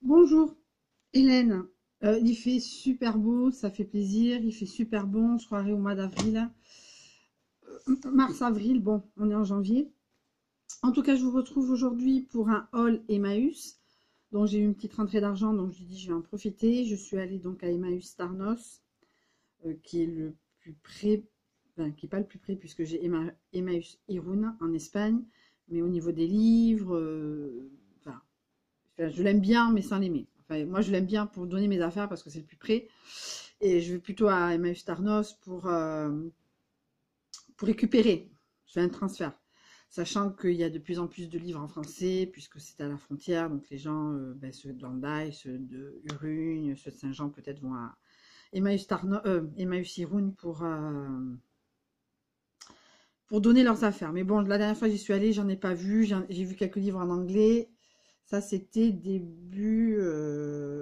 Bonjour Hélène. Il fait super beau, ça fait plaisir, il fait super bon, on se croirait au mois d'avril. Mars-avril, bon, on est en janvier. En tout cas, je vous retrouve aujourd'hui pour un haul Emmaüs. Donc j'ai eu une petite rentrée d'argent, donc je dis je vais en profiter. Je suis allée donc à Emmaüs Tarnos, qui est le plus près, enfin, qui n'est pas le plus près puisque j'ai Emmaüs Irún en Espagne, mais au niveau des livres, enfin, je l'aime bien, mais sans l'aimer. Enfin, moi, je l'aime bien pour donner mes affaires parce que c'est le plus près. Et je vais plutôt à Emmaüs Tarnos pour récupérer. Je fais un transfert. Sachant qu'il y a de plus en plus de livres en français, puisque c'est à la frontière. Donc les gens, ceux de Landaï, ceux de Urugne, ceux de Saint-Jean, peut-être vont à Emmaüs Irún pour donner leurs affaires. Mais bon, la dernière fois que j'y suis allée, j'en ai pas vu. J'ai vu quelques livres en anglais. Ça, c'était début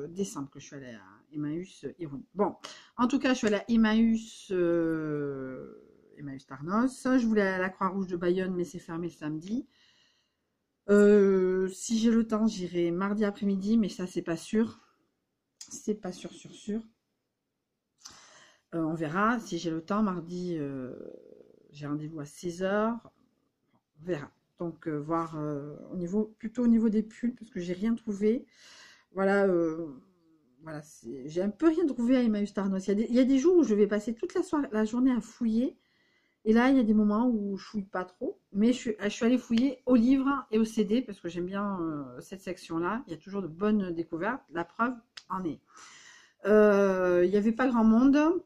décembre que je suis allée à Emmaüs Irún. Bon, en tout cas, je suis allée à Emmaüs Tarnos. Je voulais aller à la Croix-Rouge de Bayonne, mais c'est fermé le samedi. Si j'ai le temps, j'irai mardi après-midi, mais ça, c'est pas sûr. C'est pas sûr, sûr. On verra. Si j'ai le temps, mardi, j'ai rendez-vous à 16 h. On verra. Donc, voir plutôt au niveau des pulls, parce que j'ai rien trouvé. Voilà, voilà, j'ai un peu rien trouvé à Emmaüs Tarnos. Il y a des jours où je vais passer toute la journée à fouiller. Et là, il y a des moments où je fouille pas trop. Mais je suis allée fouiller au livre et au CD, parce que j'aime bien cette section-là. Il y a toujours de bonnes découvertes. La preuve en est. Il n'y avait pas grand monde.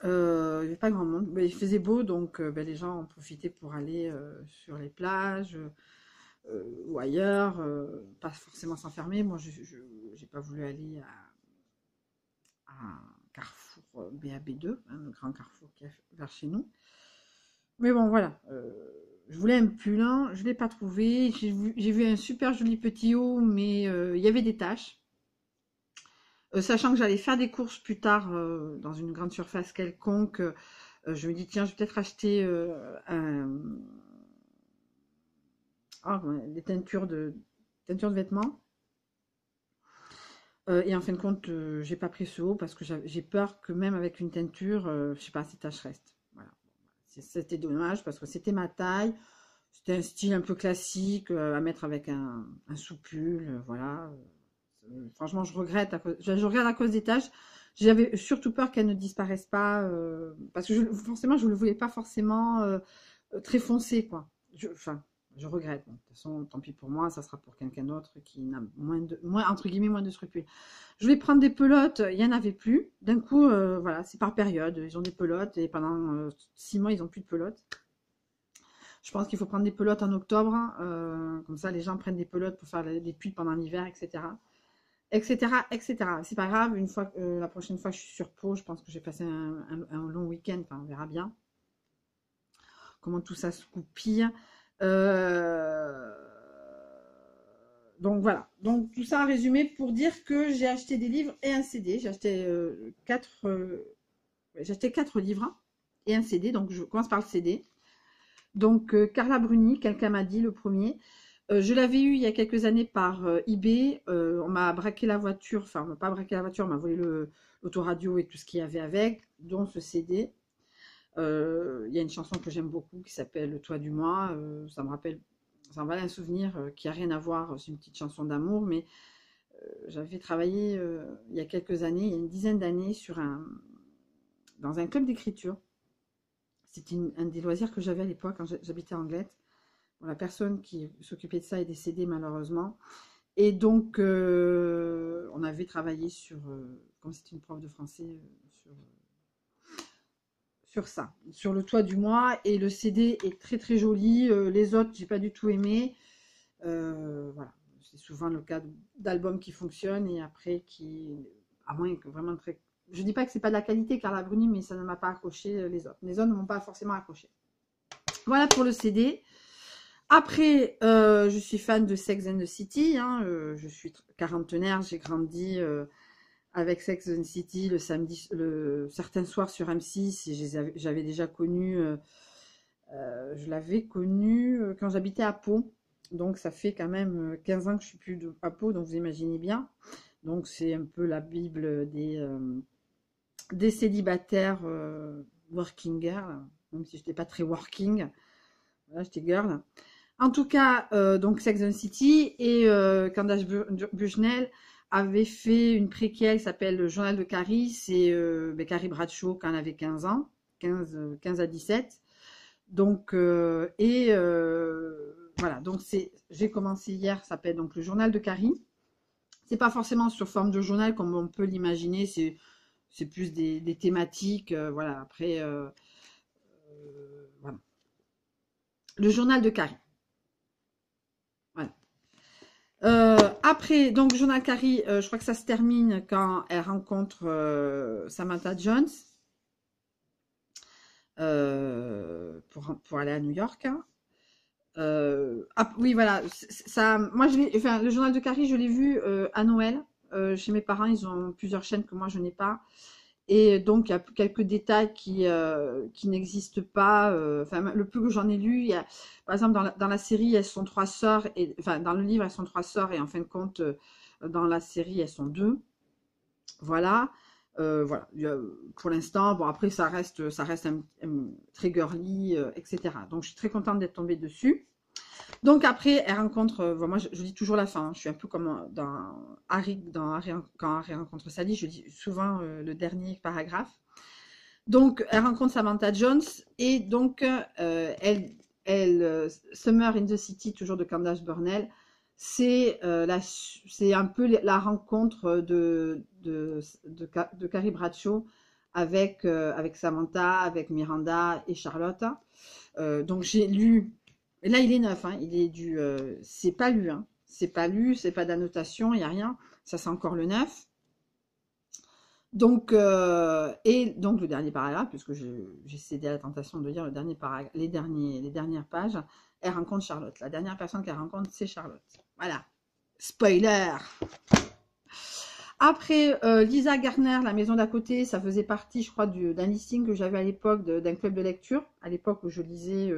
Il n'y avait pas grand monde. Mais il faisait beau, donc les gens ont profité pour aller sur les plages ou ailleurs, pas forcément s'enfermer. Moi, je n'ai pas voulu aller à Carrefour BAB2, hein, le grand Carrefour qui est vers chez nous. Mais bon, voilà. Je voulais un pull, hein, je ne l'ai pas trouvé. J'ai vu un super joli petit haut, mais il y avait des taches. Sachant que j'allais faire des courses plus tard dans une grande surface quelconque, je me dis tiens, je vais peut-être acheter des teintures de vêtements. Et en fin de compte, j'ai pas pris ce haut parce que j'ai peur que même avec une teinture, je sais pas, ces taches restent. Voilà. C'était dommage parce que c'était ma taille. C'était un style un peu classique à mettre avec un sous-pull. Voilà. Franchement, je regrette à cause des taches. J'avais surtout peur qu'elles ne disparaissent pas parce que forcément, je ne le voulais pas forcément très foncé, quoi. Enfin, je regrette. Bon, de toute façon, tant pis pour moi, ça sera pour quelqu'un d'autre qui n'a entre guillemets, moins de scrupules. Je voulais prendre des pelotes, il n'y en avait plus. D'un coup, voilà, c'est par période. Ils ont des pelotes et pendant 6 mois, ils n'ont plus de pelotes. Je pense qu'il faut prendre des pelotes en octobre. Comme ça, les gens prennent des pelotes pour faire des pulls pendant l'hiver, etc. Etc. etc. C'est pas grave, la prochaine fois que je suis sur Pau, je pense que j'ai passé un long week-end, enfin, on verra bien comment tout ça se goupille. Euh, donc voilà. Donc tout ça en résumé pour dire que j'ai acheté des livres et un CD. J'ai acheté 4 livres et un CD. Donc je commence par le CD. Donc Carla Bruni, quelqu'un m'a dit le premier. Je l'avais eu il y a quelques années par eBay. On m'a braqué la voiture. Enfin, on m'a pas braqué la voiture, on m'a volé l'autoradio et tout ce qu'il y avait avec, dont ce CD. Il y a une chanson que j'aime beaucoup qui s'appelle Le Toit du Mois. Ça me rappelle un souvenir qui a rien à voir. C'est une petite chanson d'amour, mais j'avais travaillé il y a quelques années, il y a une dizaine d'années, dans un club d'écriture. C'était un des loisirs que j'avais à l'époque quand j'habitais à Anglet. Bon, la personne qui s'occupait de ça est décédée malheureusement. Et donc, on avait travaillé comme c'était une prof de français, sur ça, sur le toit du mois. Et le CD est très très joli. Les autres, j'ai pas du tout aimé. Voilà, c'est souvent le cas d'albums qui fonctionnent et après à moins que vraiment très. Je dis pas que c'est pas de la qualité Carla Bruni, mais ça ne m'a pas accroché les autres. Les autres ne m'ont pas forcément accroché. Voilà pour le CD. Après, je suis fan de Sex and the City. Hein, je suis quarantenaire, j'ai grandi avec Sex and the City le samedi, certains soirs sur M6. J'avais déjà connu, je l'avais connu quand j'habitais à Pau. Donc ça fait quand même 15 ans que je suis plus à Pau, donc vous imaginez bien. Donc c'est un peu la Bible des célibataires working girl, même si je n'étais pas très working. Voilà, j'étais girl. En tout cas, donc Sex and the City et Candace Bushnell avait fait une préquelle qui s'appelle Le Journal de Carrie. C'est Carrie Bradshaw quand elle avait 15 ans, 15 à 17. Donc, voilà, donc j'ai commencé hier, ça s'appelle donc Le Journal de Carrie. C'est pas forcément sur forme de journal comme on peut l'imaginer, c'est plus des thématiques, voilà, après, voilà. Le Journal de Carrie. Voilà. Après, donc, Jonah Carey, je crois que ça se termine quand elle rencontre Samantha Jones pour aller à New York. Hein. Oui, voilà. Ça, moi, enfin, le journal de Carey, je l'ai vu à Noël. Chez mes parents, ils ont plusieurs chaînes que moi, je n'ai pas. Et donc, il y a quelques détails qui n'existent pas. Enfin, le peu que j'en ai lu, il y a, par exemple, dans la série, elles sont trois sœurs. Enfin, dans le livre, elles sont trois sœurs. Et en fin de compte, dans la série, elles sont deux. Voilà. Voilà. Pour l'instant, bon, après, ça reste très girly, etc. Donc, je suis très contente d'être tombée dessus. Donc après, elle rencontre, moi je dis toujours la fin, hein, je suis un peu comme dans Harry, quand Harry rencontre Sally, je dis souvent le dernier paragraphe. Donc elle rencontre Samantha Jones et donc Summer in the City, toujours de Candace Burnell, c'est un peu la rencontre de Carrie Bradshaw avec Samantha, avec Miranda et Charlotte. Donc j'ai lu. Et là, il est neuf, hein, il est c'est pas lu, hein, c'est pas d'annotation, il n'y a rien, ça c'est encore le neuf. Donc, et donc le dernier paragraphe, puisque j'ai cédé à la tentation de lire le dernier paragraphe, les dernières pages, elle rencontre Charlotte. La dernière personne qu'elle rencontre, c'est Charlotte. Voilà. Spoiler! Après, Lisa Garner, La maison d'à côté, ça faisait partie, je crois, d'un listing que j'avais à l'époque d'un club de lecture, à l'époque où je lisais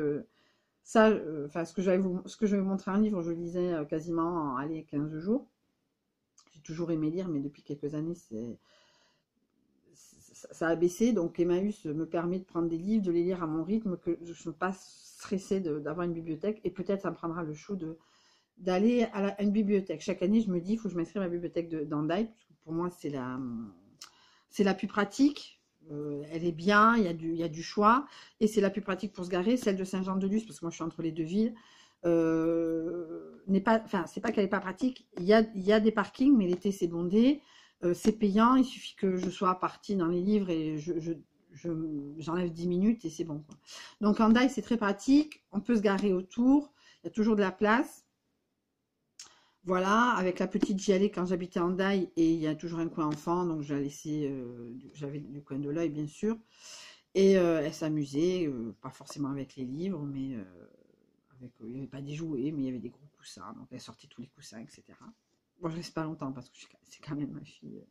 ça, enfin, ce que je vais vous montrer un livre, je lisais quasiment en 15 jours. J'ai toujours aimé lire, mais depuis quelques années, ça a baissé. Donc Emmaüs me permet de prendre des livres, de les lire à mon rythme, que je ne suis pas stressée d'avoir une bibliothèque. Et peut-être ça me prendra le chou d'aller à une bibliothèque. Chaque année, je me dis, il faut que je m'inscrive à la bibliothèque d'Andaï, parce que pour moi, c'est la plus pratique. Elle est bien, il y a du choix, et c'est la plus pratique pour se garer. Celle de Saint-Jean-de-Luz, parce que moi je suis entre les deux villes, n'est pas, enfin, c'est pas qu'elle n'est pas pratique, il y a des parkings, mais l'été c'est bondé, c'est payant, il suffit que je sois partie dans les livres et j'enlève 10 minutes et c'est bon, quoi. Donc en Daï c'est très pratique, on peut se garer autour, il y a toujours de la place. Voilà, avec la petite, j'y allais quand j'habitais en Daï et il y a toujours un coin enfant, donc je la laissais, j'avais du coin de l'œil bien sûr. Et elle s'amusait, pas forcément avec les livres, mais il n'y avait pas des jouets, mais il y avait des gros coussins, donc elle sortait tous les coussins, etc. Bon, je reste pas longtemps parce que c'est quand même ma fille.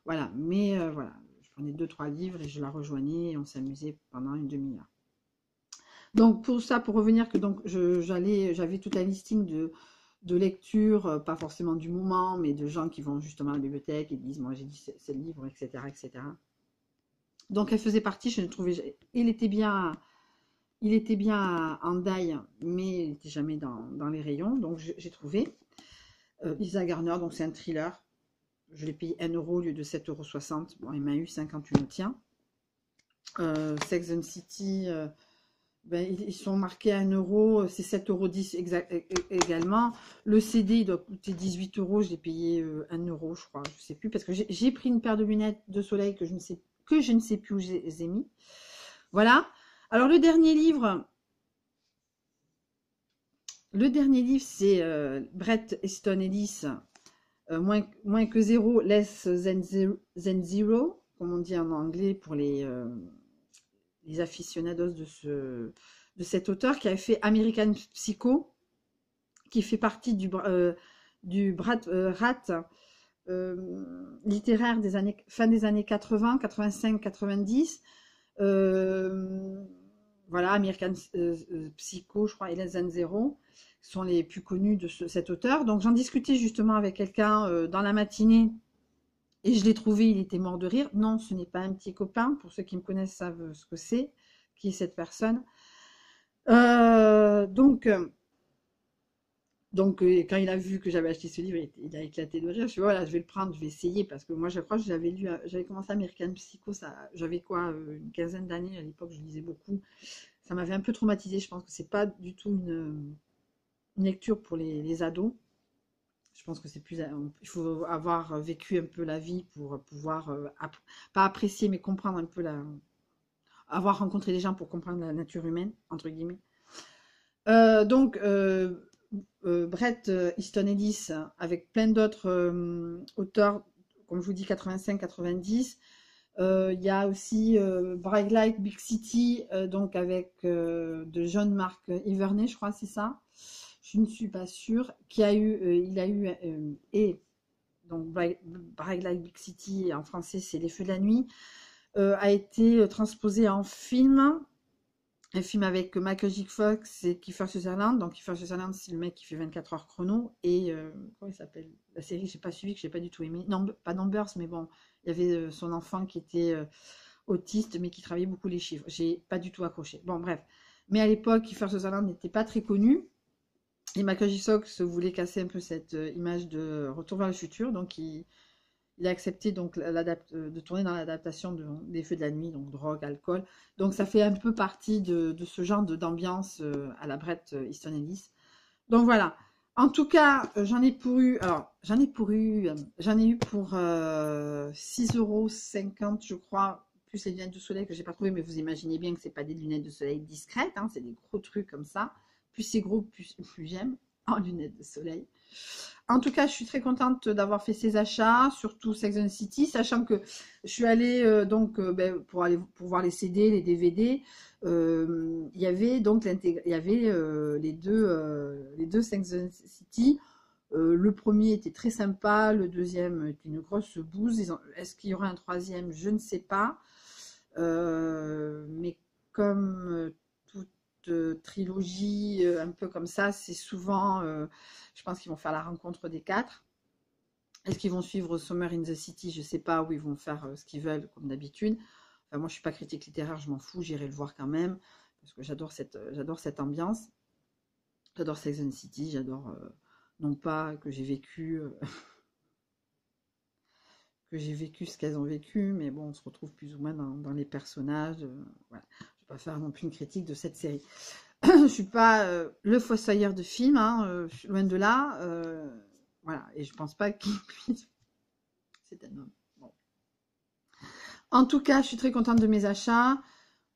Voilà, mais voilà, je prenais 2-3 livres et je la rejoignais et on s'amusait pendant une demi-heure. Donc pour ça, pour revenir que donc j'avais tout un listing de lecture, pas forcément du moment, mais de gens qui vont justement à la bibliothèque et disent, moi j'ai dit c'est le livre, etc., etc. Donc elle faisait partie, je ne trouvais, il était bien en Daï, mais il n'était jamais dans les rayons, donc j'ai trouvé. Lisa Garner, donc c'est un thriller. Je l'ai payé 1 euro au lieu de 7,60 €. Bon, il m'a eu 51 tient. Sex and City, ben, ils sont marqués à 1 euro, c'est 7,10 € également. Le CD, il doit coûter 18 €, je l'ai payé 1 euro, je crois, je ne sais plus, parce que j'ai pris une paire de lunettes de soleil que je ne sais plus où je les ai mis. Voilà. Alors le dernier livre, c'est Bret Easton Ellis, moins que zéro, less than zero, comme on dit en anglais pour les aficionados de cet auteur qui avait fait American Psycho, qui fait partie du rat littéraire fin des années 80, 85, 90. Voilà, American Psycho, je crois, et Less Than Zero. sont les plus connus de cet auteur. Donc j'en discutais justement avec quelqu'un dans la matinée et je l'ai trouvé, il était mort de rire. Non, ce n'est pas un petit copain, pour ceux qui me connaissent savent ce que c'est, qui est cette personne. Donc, quand il a vu que j'avais acheté ce livre, il a éclaté de rire. Je me suis dit, voilà, je vais le prendre, je vais essayer, parce que moi, je crois que j'avais lu, j'avais commencé American Psycho, j'avais quoi, une quinzaine d'années, à l'époque, je lisais beaucoup. Ça m'avait un peu traumatisé, je pense que c'est pas du tout une lecture pour les ados. Je pense que c'est plus, il faut avoir vécu un peu la vie pour pouvoir, pas apprécier, mais comprendre un peu avoir rencontré des gens pour comprendre la nature humaine, entre guillemets. Donc, Bret Easton Ellis, avec plein d'autres auteurs, comme je vous dis, 85-90. Il y a aussi Bright Light Big City, donc avec de John Mark Iverney, je crois, c'est ça. Je ne suis pas sûre. Et donc Bright Light Big City, en français, c'est Les Feux de la Nuit, a été transposé en film. Un film avec Michael J. Fox et Kiefer Sutherland. Donc Kiefer Sutherland, c'est le mec qui fait 24 heures chrono. Et comment il s'appelle? La série, je n'ai pas suivi, que je n'ai pas du tout aimé. Non, pas Numbers, mais bon, il y avait son enfant qui était autiste, mais qui travaillait beaucoup les chiffres. J'ai pas du tout accroché. Bon, bref. Mais à l'époque, Kiefer Sutherland n'était pas très connu. Et Michael J. Fox voulait casser un peu cette image de Retour vers le futur. Donc il a accepté donc de tourner dans l'adaptation des Feux de la Nuit, donc drogue, alcool. Donc ça fait un peu partie de ce genre d'ambiance à la Bret Easton Ellis. Donc voilà. En tout cas, j'en ai eu pour 6,50 €, je crois, plus les lunettes de soleil que j'ai pas trouvées, mais vous imaginez bien que c'est pas des lunettes de soleil discrètes, hein, c'est des gros trucs comme ça. Plus c'est gros, plus j'aime en lunettes de soleil. En tout cas, je suis très contente d'avoir fait ces achats, surtout Sex and the City, sachant que je suis allée pour voir les CD, les DVD. Il y avait donc les deux Sex and the City. Le premier était très sympa, le deuxième était une grosse bouse. Est-ce qu'il y aura un troisième? Je ne sais pas. Mais comme toute trilogie un peu comme ça, c'est souvent, je pense qu'ils vont faire la rencontre des quatre. Est-ce qu'ils vont suivre Summer in the City? Je ne sais pas, où ils vont faire ce qu'ils veulent comme d'habitude. Enfin, moi je suis pas critique littéraire, je m'en fous, j'irai le voir quand même parce que j'adore cette ambiance. J'adore Sex and the City, j'adore non pas que j'ai vécu ce qu'elles ont vécu, mais bon, on se retrouve plus ou moins dans les personnages. Voilà. Je ne vais pas faire non plus une critique de cette série. Je ne suis pas le fossoyeur de films, hein, loin de là. Voilà, et je ne pense pas qu'il puisse. C'est un homme. Bon. En tout cas, je suis très contente de mes achats.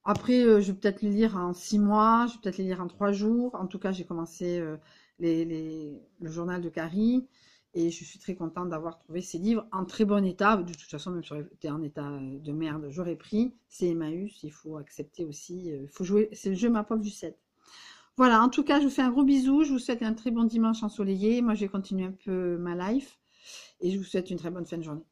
Après, je vais peut-être les lire en 6 mois, je vais peut-être les lire en 3 jours. En tout cas, j'ai commencé le journal de Carrie. Et je suis très contente d'avoir trouvé ces livres en très bon état. De toute façon, même si j'aurais été en état de merde, j'aurais pris. C'est Emmaüs, il faut accepter aussi. Il faut jouer, c'est le jeu ma pauvre Lucette. Voilà, en tout cas, je vous fais un gros bisou. Je vous souhaite un très bon dimanche ensoleillé. Moi, je vais continuer un peu ma life. Et je vous souhaite une très bonne fin de journée.